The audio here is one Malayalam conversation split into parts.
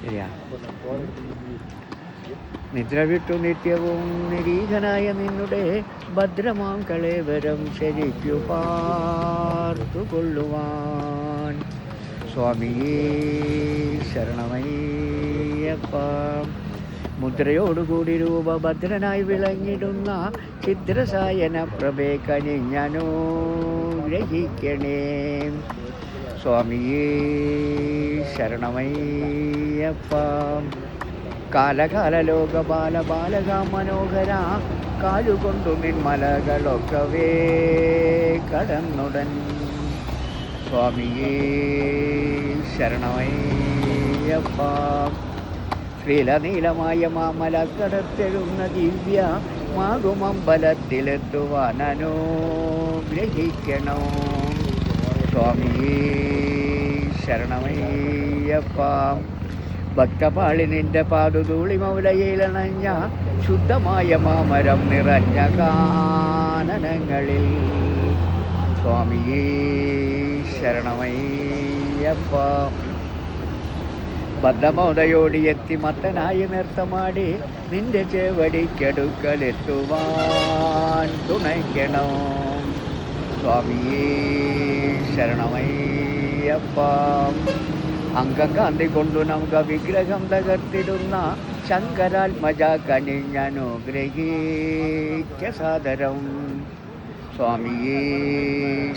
ശരിയാ. നിദ്ര വിട്ടു നിത്യവും നിരീഹനായ നിന്നുടെ ഭദ്രമാം കളേവരം ശരിക്കു പാർത്തുകൊള്ളുവാൻ സ്വാമിയേ ശരണമയ്യപ്പ. മുദ്രയോടുകൂടി രൂപഭദ്രനായി വിളങ്ങിടുന്ന ചിദ്രസായന പ്രഭേ കനിഞ്ഞനോ ഗ്രഹിക്കണേ സ്വാമിയേ ശരണമയ്യപ്പ. കാലകാല ലോകബാല ബാലക മനോഹര കാലുകൊണ്ടു നിന്മലകളൊക്കവേ കടന്നുടൻ സ്വാമിയേ ശരണമയ്യപ്പ. ശ്രീലനീലമായ മാമലക്കടത്തെഴുന്ന ദിവ്യ മാകുമമ്പലത്തിലെത്തുവാൻ അനുഗ്രഹിക്കണം സ്വാമിയേ ശരണമയ്യപ്പ. ഭക്തപാളി നിന്റെ പാതുതൂളി മൗലയിലണഞ്ഞ ശുദ്ധമായ മാമരം നിറഞ്ഞ കാനനങ്ങളിൽ സ്വാമിയേ ശരണമയ്യപ്പ. ബദ്ധമോദയോടിയെത്തി മത്തനായി നൃത്തമാടി നിന്റെ ചേവടിക്കടുക്കലെത്തുവാൻ തുണയ്ക്കണം സ്വാമിയേ ശരണമയ്യപ്പ. അംഗം കാന്തി കൊണ്ടു നമുക്ക് വിഗ്രഹം തകർത്തിടുന്ന ശങ്കരാത്മജ കനിഞ്ഞനുഗ്രഹിക്ക സാദരം സ്വാമിയേ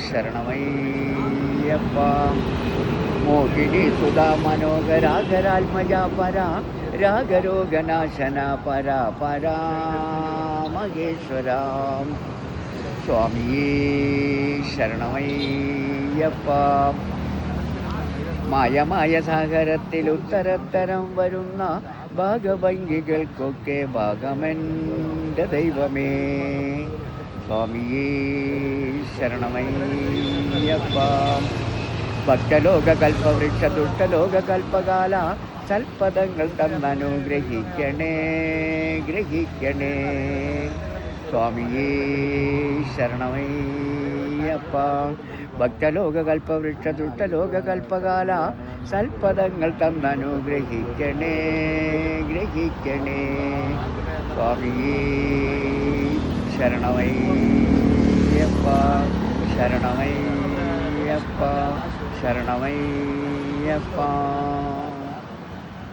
ശരണമയ്യപ്പ. മോഹിനി സുധാ മനോഹരാഗരാത്മജ പര രാഗരോഗനാശന പര പരാ മഹേശ്വര സ്വാമിയേ ശരണമയ്യപ്പ. മായമായ സാഗരത്തിൽ ഉത്തരത്തരം വരുന്ന ഭാഗഭംഗികൾക്കൊക്കെ ഭാഗമെൻ്റെ ദൈവമേ സ്വാമിയേ ശരണമയ്യപ്പ. ഭക്തലോക കൽപ്പവൃക്ഷ ദുഷ്ടലോക കൽപ്പകാല സൽപദങ്ങൾ തന്നനുഗ്രഹിക്കണേ ഗ്രഹിക്കണേ സ്വാമിയേ ശരണമയ്യപ്പ. ഭക്തലോക കൽപ്പവൃക്ഷ ദുഷ്ടലോക കൽപ്പകാല സൽപദങ്ങൾ തന്നനുഗ്രഹിക്കണേ ഗ്രഹിക്കണേ സ്വാമിയേ ശരണമയ്യപ്പ ശരണമയ്യപ്പ ശരണമയ്യപ്പ.